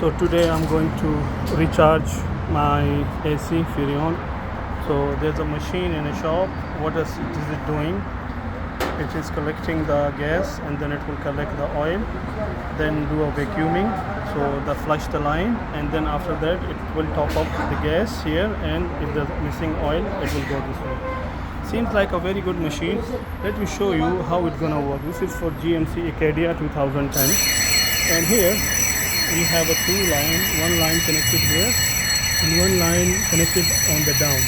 So today I'm going to recharge my AC Furion. So there's a machine in a shop. What is it doing? It is collecting the gas and then it will collect the oil, then do a vacuuming. So the flush the line and then after that it will top up the gas here, and if there's missing oil it will go this way. Seems like a very good machine. Let me show you how it's gonna work. This is for GMC Acadia 2010, and here we have a two line, one line connected here and one line connected on the down.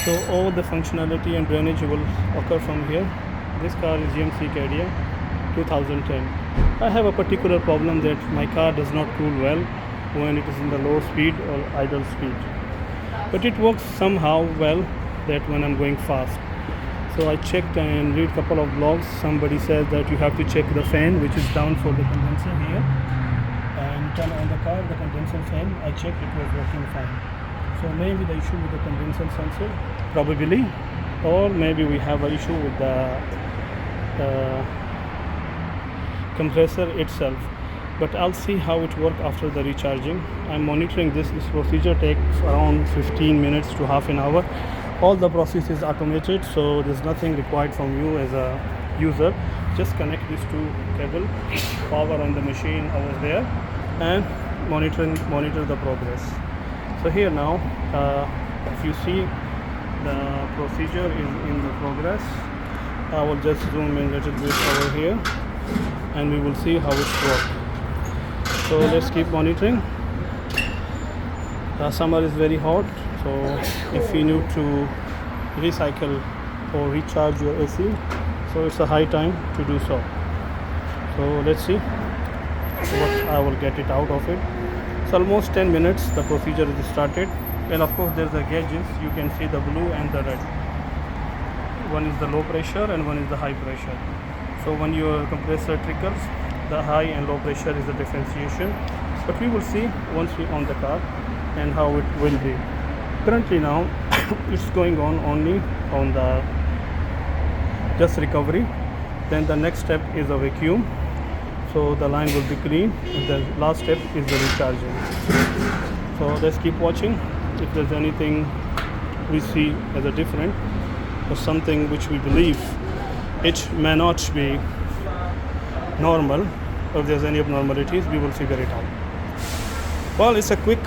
So all the functionality and drainage will occur from here. This car is GMC Acadia 2010. I have a particular problem that my car does not cool well when it is in the low speed or idle speed, but it works somehow well that when I'm going fast. So I checked and read a couple of blogs. Somebody says that you have to check the fan which is down for the condenser here and turn on the car, the condenser fan. I checked, it was working fine. So maybe the issue with the condenser sensor, probably, or maybe we have an issue with the compressor itself. But I'll see how it works after the recharging. I'm monitoring this. This procedure takes around 15 minutes to half an hour. All the process is automated, so there's nothing required from you as a user. Just connect these two cable, power on the machine over there, and monitor the progress. So here now, if you see the procedure is in the progress, I will just zoom in a little bit over here and we will see how it works. So let's keep monitoring. Summer is very hot, so if you need to recycle or recharge your AC, so it's a high time to do so. So let's see what I will get it out of it. It's almost 10 minutes the procedure is started, and of course there's the gauges. You can see the blue and the red. One is the low pressure and one is the high pressure. So when your compressor triggers, the high and low pressure is the differentiation, but we will see once we on the car and how it will be. Currently now it's going on only on the just recovery. Then the next step is a vacuum, so the line will be clean, and the last step is the recharging. So let's keep watching. If there's anything we see as a different or something which we believe it may not be normal, or if there's any abnormalities, we will figure it out. Well, it's a quick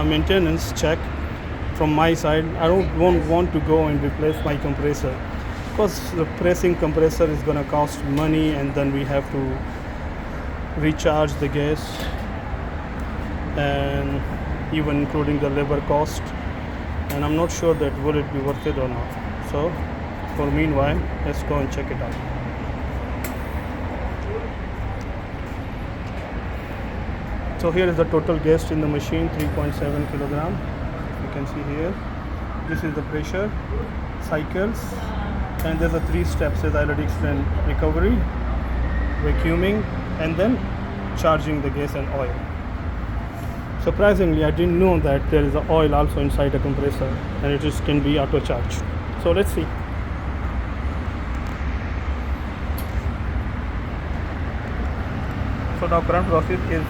maintenance check from my side. I won't want to go and replace my compressor, because replacing compressor is going to cost money, and then we have to recharge the gas, and even including the labor cost, and I'm not sure that will it be worth it or not. So for meanwhile, let's go and check it out. So here is the total gas in the machine, 3.7 kilogram. You can see here. This is the pressure, cycles, and there's a 3 steps as I already explained: recovery, vacuuming, and then charging the gas and oil. Surprisingly, I didn't know that there is a oil also inside the compressor, and it can be auto charged. So let's see. So the current process is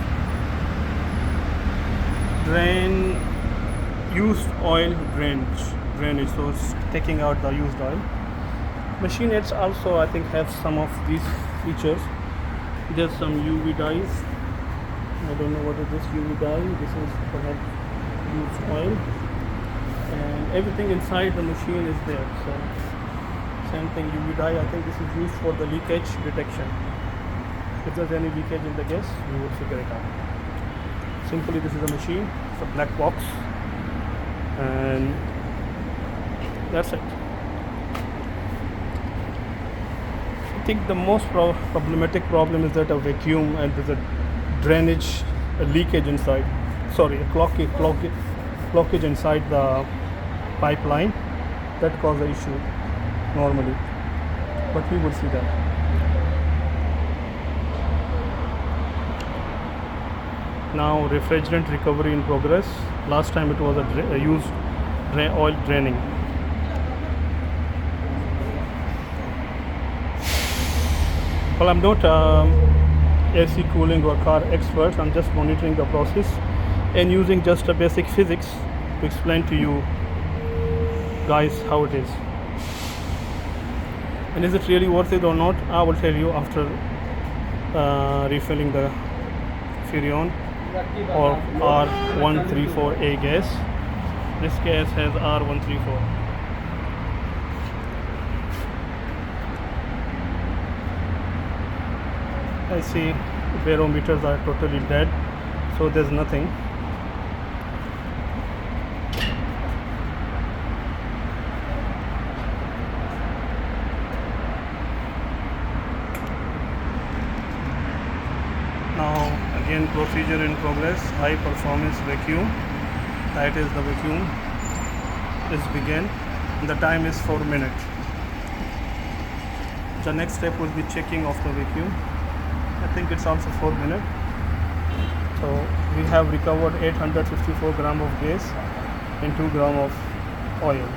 used oil drainage, so it's taking out the used oil. Machine heads also I think have some of these features. There's some UV dyes. I don't know what is this UV dye. This is perhaps used oil, and everything inside the machine is there. So same thing, UV dye. I think this is used for the leakage detection. If there's any leakage in the gas, we will figure it out. Simply, this is a machine. It's a black box, and that's it. I think the most problematic problem is that a vacuum and there's a drainage, a leakage inside. Sorry, a blockage inside the pipeline that causes the issue normally. But we will see that. Now refrigerant recovery in progress. Last time it was a used oil draining. Well, I'm not AC cooling or car experts. I'm just monitoring the process and using just a basic physics to explain to you guys how it is. And is it really worth it or not? I will tell you after refilling the Furrion or R134A gas. This gas has R134. I see barometers are totally dead, so there's nothing. Now again procedure in progress. High performance vacuum. That is the vacuum is begin. The time is 4 minutes. The next step will be checking of the vacuum. I think it's also 4 minutes. So we have recovered 854 gram of gas and 2 gram of oil.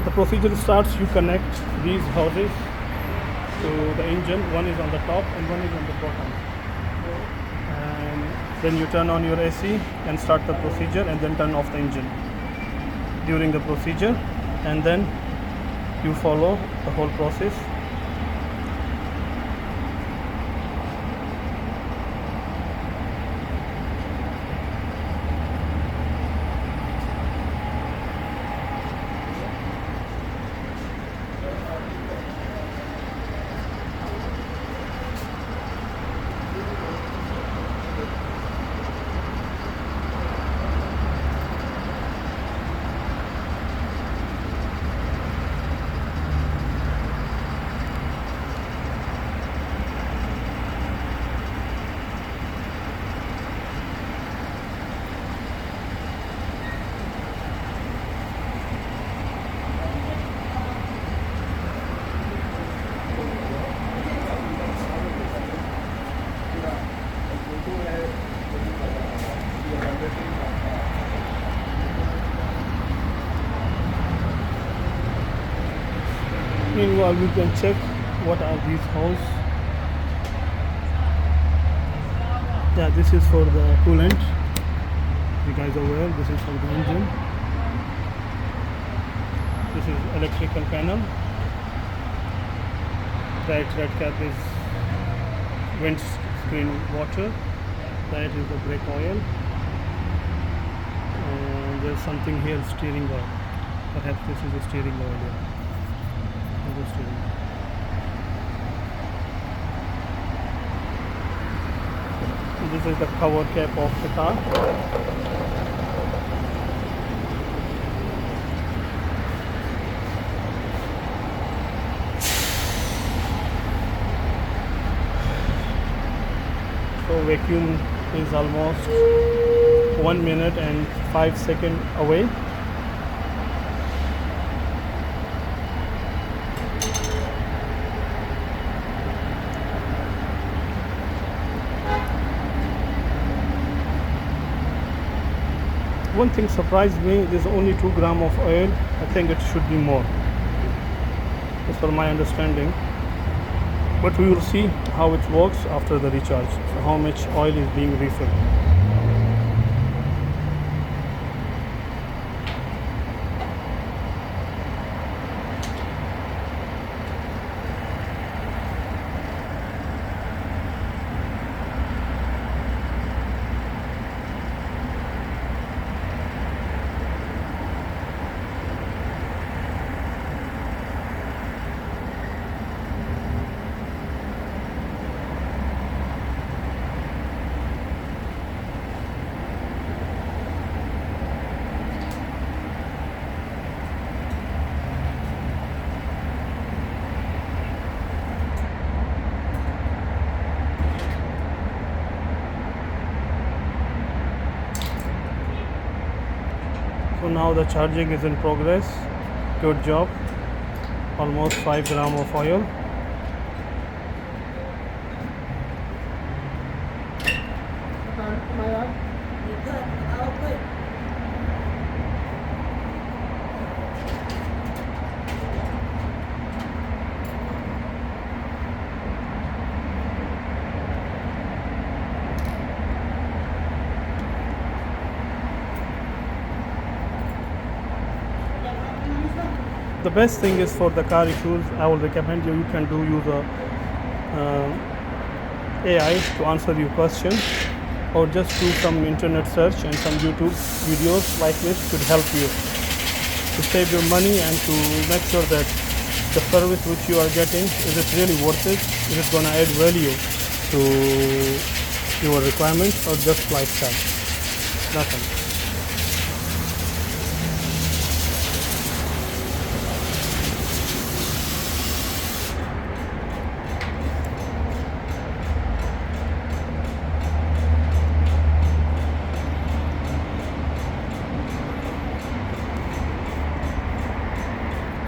The procedure starts. You connect these hoses to the engine. One is on the top and one is on the bottom. And then you turn on your AC and start the procedure, and then turn off the engine during the procedure, and then you follow the whole process. Meanwhile, we can check what are these holes. Yeah, this is for the coolant. You guys are aware, this is for the engine. This is electrical panel. That red cap is windscreen water. That is the brake oil. And there's something here, steering oil. Perhaps this is the steering oil here. The steering. This is the cover cap of the car. So vacuum is almost 1 minute and 5 seconds away. One thing surprised me, there's only 2 gram of oil. I think it should be more, as per my understanding. But we will see how it works after the recharge, so how much oil is being refilled. So now the charging is in progress. Good job. almost 5 gram of oil. The best thing is for the car issues, I will recommend you can use a AI to answer your question, or just do some internet search and some YouTube videos like this could help you to save your money and to make sure that the service which you are getting, is it really worth it? Is it going to add value to your requirements or just lifestyle? Nothing.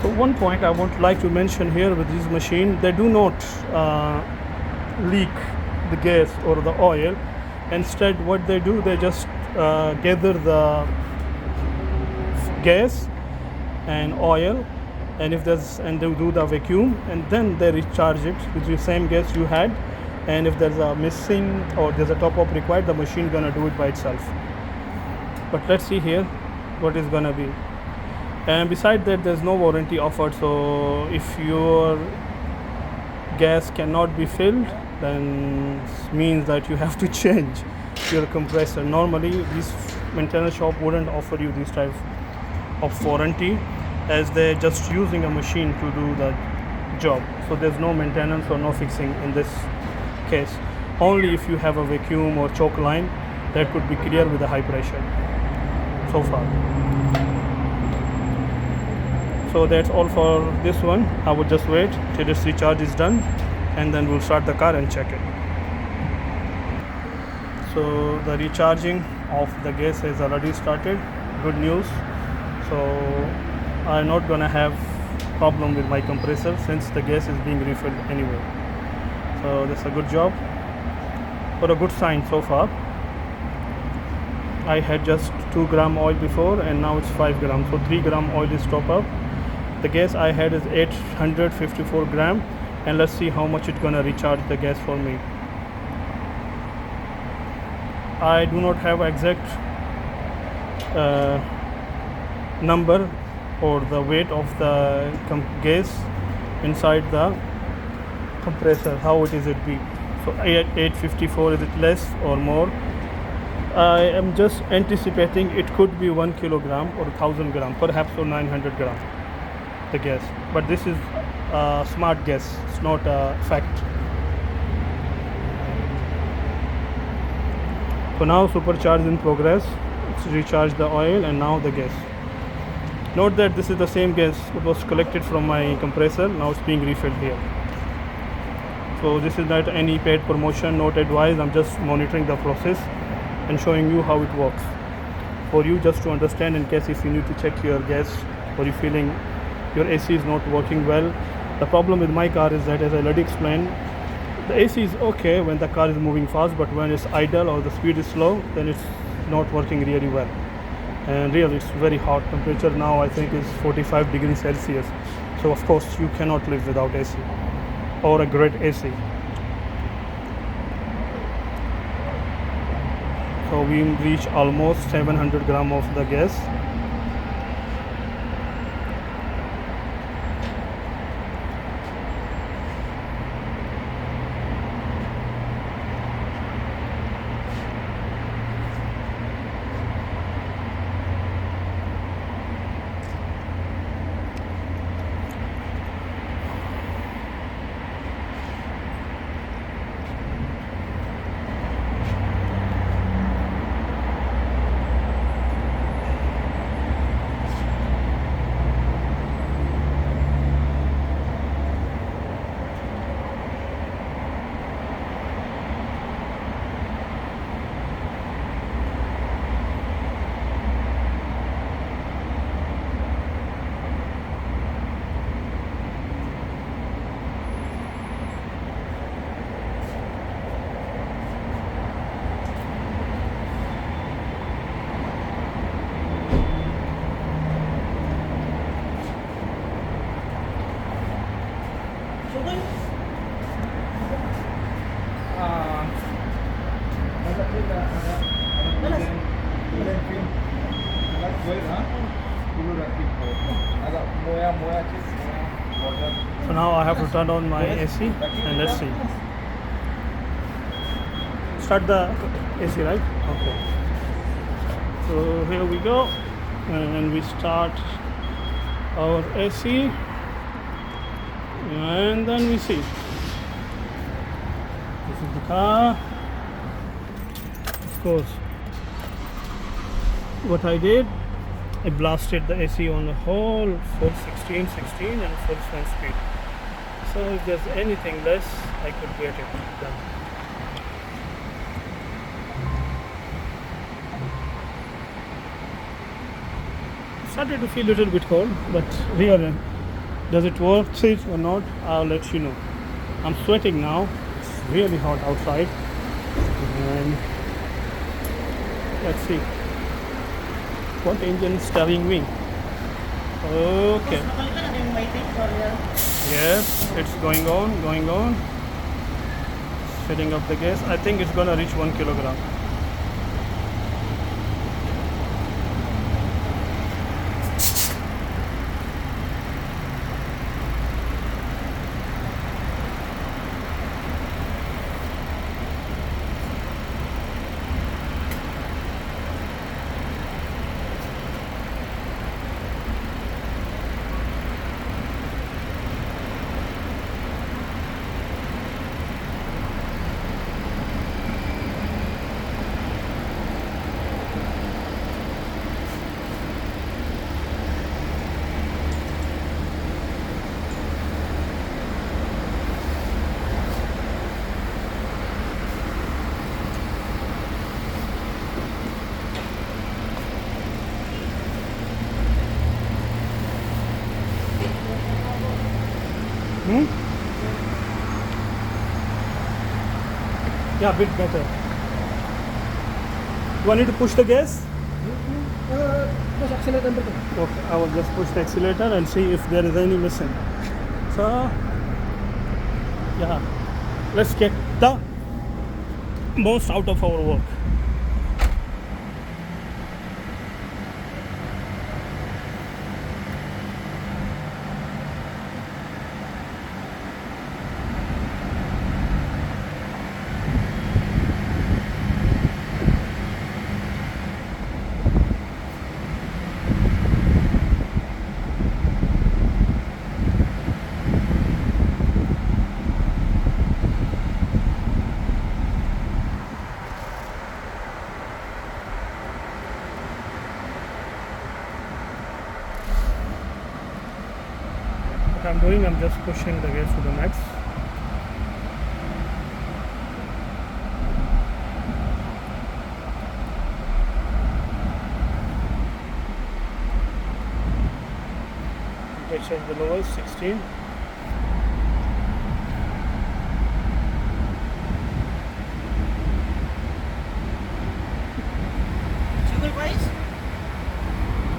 So one point I would like to mention here with this machine, they do not leak the gas or the oil. Instead, what they do, they just gather the gas and oil, and if there's, and they do the vacuum, and then they recharge it with the same gas you had. And if there's a missing or there's a top up required, the machine gonna do it by itself. But let's see here what is gonna be. And beside that, there's no warranty offered, so if your gas cannot be filled, then it means that you have to change your compressor. Normally this maintenance shop wouldn't offer you this type of warranty, as they're just using a machine to do the job. So there's no maintenance or no fixing in this case. Only if you have a vacuum or choke line that could be clear with a high pressure so far. So that's all for this one. I would just wait till this recharge is done, and then we'll start the car and check it. So the recharging of the gas has already started. Good news. So I'm not gonna have problem with my compressor since the gas is being refilled anyway. So that's a good job, or a good sign so far. I had just 2 gram oil before, and now it's 5 grams, so 3 gram oil is top up. The gas I had is 854 gram, and let's see how much it's gonna recharge the gas for me. I do not have exact number or the weight of the gas inside the compressor. How it is it be? So 854, is it less or more? I am just anticipating it could be 1 kilogram or 1000 gram, perhaps, or 900 gram. The gas, but this is smart gas, it's not a fact. So now supercharge in progress. It's recharged the oil and now the gas. Note that this is the same gas that was collected from my compressor, now it's being refilled here. So this is not any paid promotion, not advice. I'm just monitoring the process and showing you how it works for you, just to understand, in case if you need to check your gas or you're feeling your AC is not working well. The problem with my car is that, as I already explained, the AC is okay when the car is moving fast, but when it's idle or the speed is slow, then it's not working really well. And really, it's very hot. Temperature now I think is 45 degrees Celsius. So of course you cannot live without AC or a great AC. So we reach almost 700 gram of the gas. So now I have to turn on my AC and let's see. Start the AC, right? Okay. So here we go, and we start our AC, and then we see. This is the car. Of course, what I did, I blasted the AC on the whole full 16 and full 1 speed. So if there's anything less, I could get it done. Started to feel a little bit cold, but really, does it worth it or not? I'll let you know. I'm sweating now. It's really hot outside, and let's see what engine is telling me. Okay. Yes, it's going on. Filling up the gas. I think it's gonna reach 1 kilogram. Yeah, a bit better. Do I need to push the gas? Okay, I will just push the accelerator and see if there is any missing. So, yeah, let's get the most out of our work. What I'm doing, I'm just pushing the gas to the max. Temperature is the lowest, 16.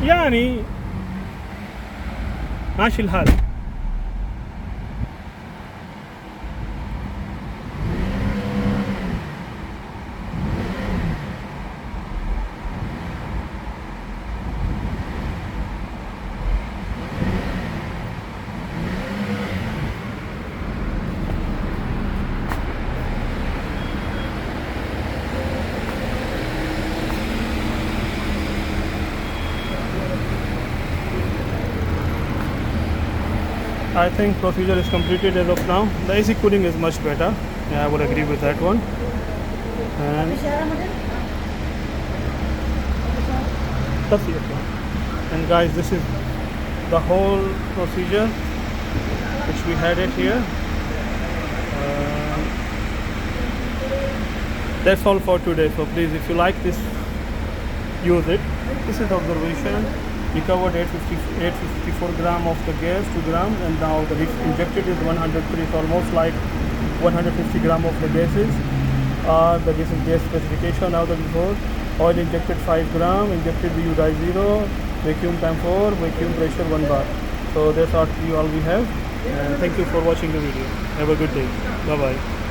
يعني ماشي الحال. I think procedure is completed as of now. The AC cooling is much better. Yeah, I would agree with that one. And and guys, this is the whole procedure which we had it here. That's all for today. So please, if you like this, use it. This is the observation. We covered 854 gram of the gas, 2 grams, and now the injected is 103, so almost like 150 gram of the gases. The gas specification now the before. Oil injected 5 gram, injected VU die 0, vacuum time 4, vacuum pressure 1 bar. So that's all we have. And thank you for watching the video. Have a good day. Bye bye.